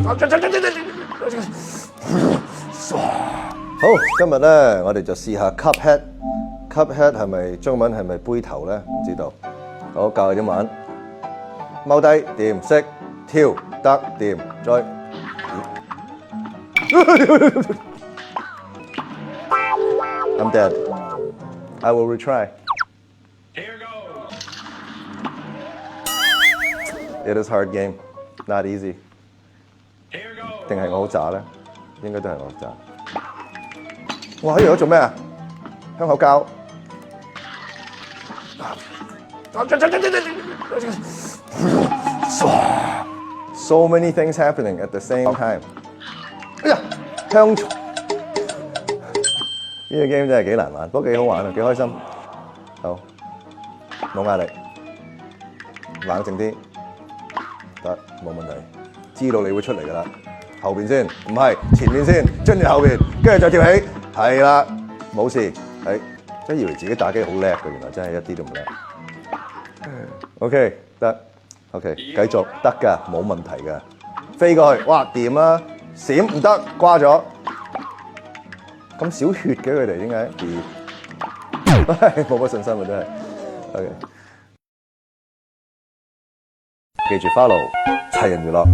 好，今日咧我哋就試下 Cuphead。Cuphead 係咪中文係咪杯頭咧？唔知道。好，教你點玩。踎低掂識，跳得掂，再。I'm dead. I will retry. Here goes. It is hard game, not easy. Here goes. 定係我好渣咧？應該都係我好渣。哇！呢度做咩啊？香口膠。So many things happening at the same time。哎呀，香蟲！呢個 game 真係幾難玩，不過幾好玩啊，幾開心。好，冇壓力，冷靜啲，得冇問題。知道你會出嚟㗎啦，後邊先，唔係前面先，跟住後邊，跟住再跳起，係啦，冇事。係，真以為自己打機好叻㗎，原來真係一啲都唔叻。OK， 得 ，OK， 繼續得㗎，冇問題㗎。飛過去，哇，掂啊！閃唔得，瓜咗。咁少血嘅佢哋點解？冇乜信心啊，真係。OK， 記住 follow 齊人娛樂。